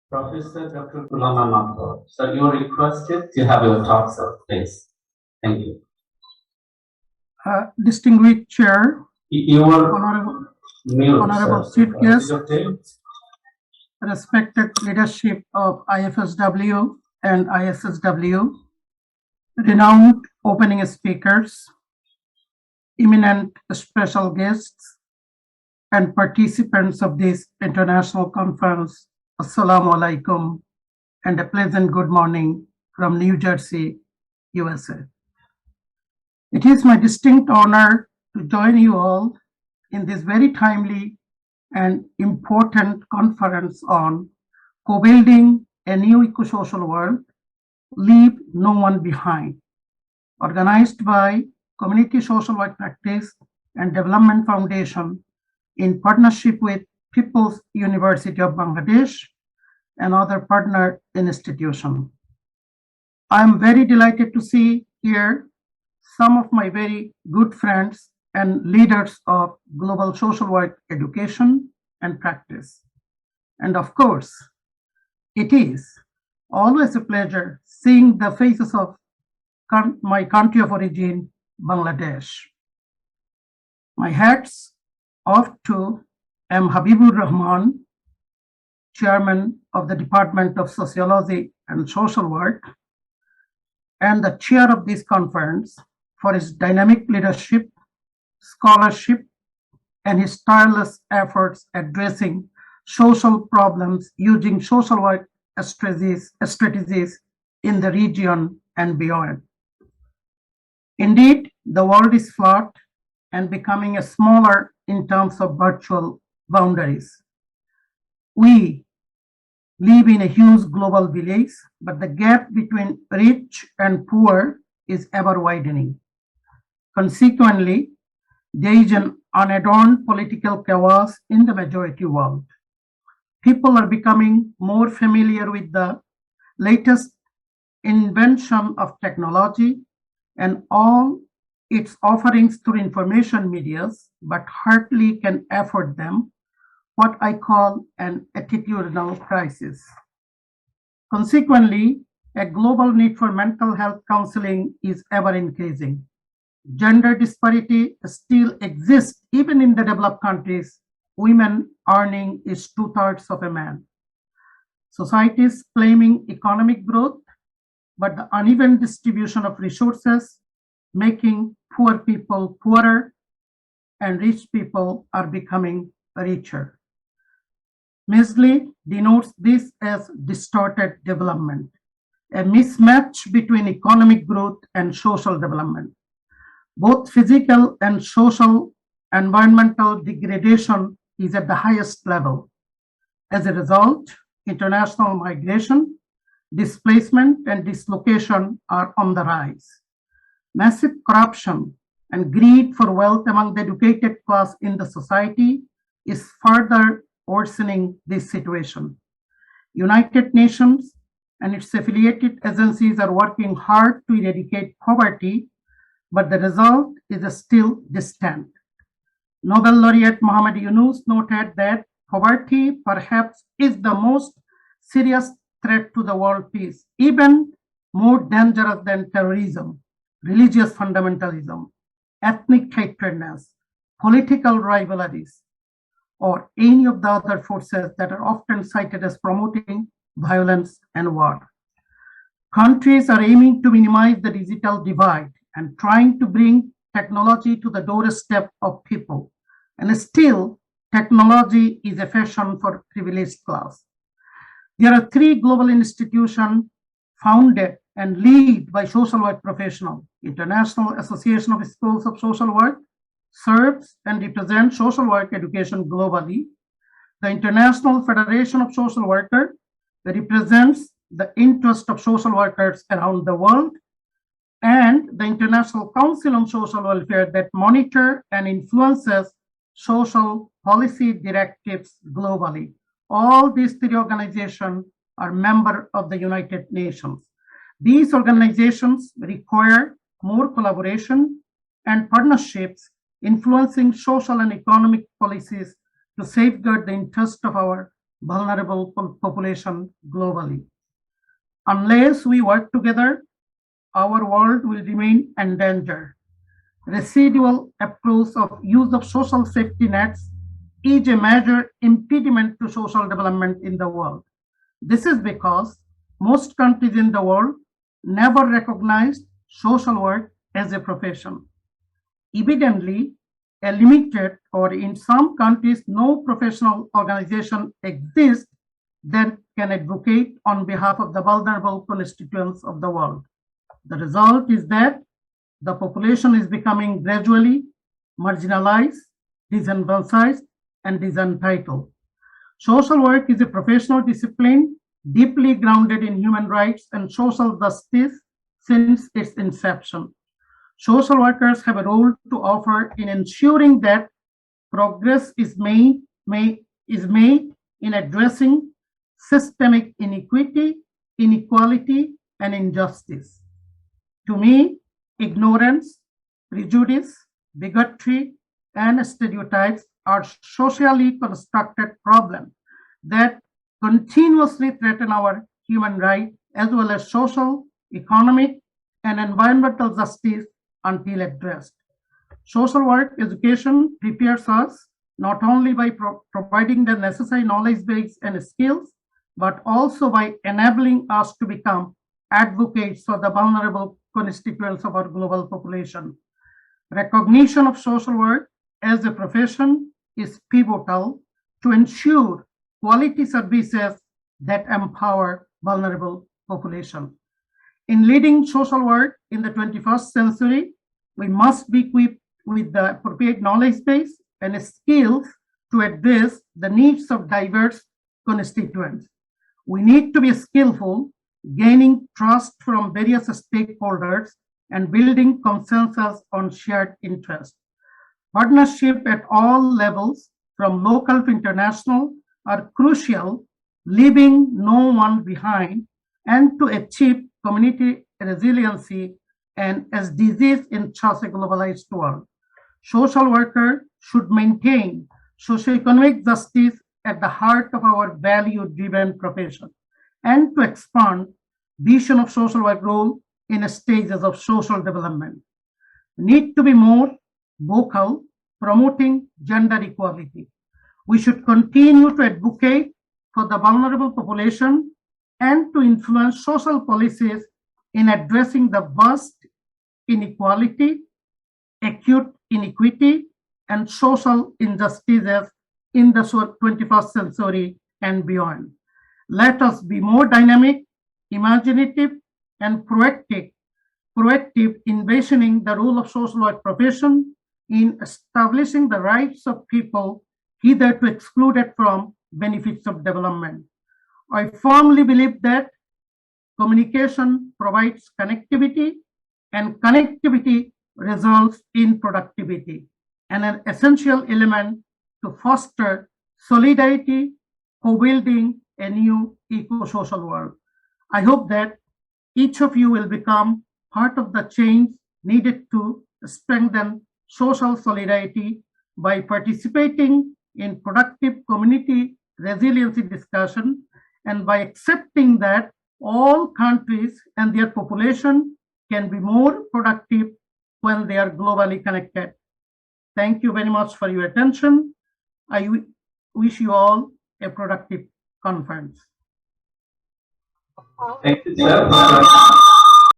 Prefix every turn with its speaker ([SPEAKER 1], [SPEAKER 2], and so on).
[SPEAKER 1] Professor Dr. Golam M. Mathbor, so you are requested to have your talk, sir, please. Thank you.
[SPEAKER 2] Distinguished Chair,
[SPEAKER 1] Your
[SPEAKER 2] Honorable Chief Guest, respected leadership of IFSW and ISSW, renowned opening speakers, eminent special guests, and participants of this international conference, Assalamu alaikum, and a pleasant good morning from New Jersey, USA. It is my distinct honor to join you all in this very timely and important conference on co-building a new eco-social world, leave no one behind, organized by Community Social Work Practice and Development Foundation in partnership with People's University of Bangladesh and other partner institutions. I am very delighted to see here some of my very good friends and leaders of global social work education and practice. And of course, it is always a pleasure seeing the faces of my country of origin, Bangladesh. My hats off to M. Habibur Rahman, Chairman of the Department of Sociology and Social Work, and the chair of this conference for his dynamic leadership, scholarship, and his tireless efforts addressing social problems using social work strategies in the region and beyond. Indeed, the world is flat and becoming smaller in terms of virtual boundaries. We live in a huge global village, but the gap between rich and poor is ever widening. Consequently, there is an unadorned political chaos in the majority world. People are becoming more familiar with the latest invention of technology and all its offerings through information medias, but hardly can afford them, what I call an attitudinal crisis. Consequently, a global need for mental health counseling is ever increasing. Gender disparity still exists even in the developed countries. Women earning is 2/3 of a man. Societies claiming economic growth, but the uneven distribution of resources making poor people poorer and rich people are becoming richer. Measly denotes this as distorted development, a mismatch between economic growth and social development. Both physical and social environmental degradation is at the highest level. As a result, international migration, displacement, and dislocation are on the rise. Massive corruption and greed for wealth among the educated class in the society is further worsening this situation. United Nations and its affiliated agencies are working hard to eradicate poverty, but the result is still distant. Nobel laureate Muhammad Yunus noted that poverty perhaps is the most serious threat to the world peace, even more dangerous than terrorism, religious fundamentalism, ethnic hatredness, political rivalries, or any of the other forces that are often cited as promoting violence and war. Countries are aiming to minimize the digital divide and trying to bring technology to the doorstep of people. And still, technology is a fashion for privileged class. There are 3 global institutions founded and led by social work professionals. International Association of Schools of Social Work serves and represents social work education globally. The International Federation of Social Workers represents the interest of social workers around the world, and the International Council on Social Welfare that monitor and influences social policy directives globally. All these 3 organizations are members of the United Nations. These organizations require more collaboration and partnerships influencing social and economic policies to safeguard the interest of our vulnerable population globally. Unless we work together, our world will remain endangered. Residual approach of use of social safety nets is a major impediment to social development in the world. This is because most countries in the world never recognized social work as a profession. Evidently, a limited or in some countries no professional organization exists that can advocate on behalf of the vulnerable constituents of the world. The result is that the population is becoming gradually marginalized, disenfranchised, and disentangled. Social work is a professional discipline deeply grounded in human rights and social justice since its inception. Social workers have a role to offer in ensuring that progress is made in addressing systemic inequality, and injustice. To me, ignorance, prejudice, bigotry, and stereotypes are socially constructed problems that continuously threaten our human rights as well as social, economic, and environmental justice until addressed. Social work education prepares us not only by providing the necessary knowledge base and skills, but also by enabling us to become advocates for the vulnerable constituents of our global population. Recognition of social work as a profession is pivotal to ensure quality services that empower vulnerable population. In leading social work in the 21st century, we must be equipped with the appropriate knowledge base and skills to address the needs of diverse constituents. We need to be skillful, gaining trust from various stakeholders and building consensus on shared interests. Partnership at all levels, from local to international, are crucial, leaving no one behind, and to achieve community resiliency and SDGs in such a globalized world. Social workers should maintain socioeconomic justice at the heart of our value-driven profession and to expand vision of social work role in stages of social development. We need to be more vocal, promoting gender equality. We should continue to advocate for the vulnerable population and to influence social policies in addressing the vast inequality, acute inequity, and social injustices in the 21st century and beyond. Let us be more dynamic, imaginative, and proactive in envisioning the role of social work profession in establishing the rights of people hitherto excluded from benefits of development. I firmly believe that communication provides connectivity, and connectivity results in productivity, and an essential element to foster solidarity for building a new eco-social world. I hope that each of you will become part of the change needed to strengthen social solidarity by participating in productive community resiliency discussion and by accepting that all countries and their population can be more productive when they are globally connected. Thank you very much for your attention. I wish you all a productive conference.
[SPEAKER 1] Thank you, sir.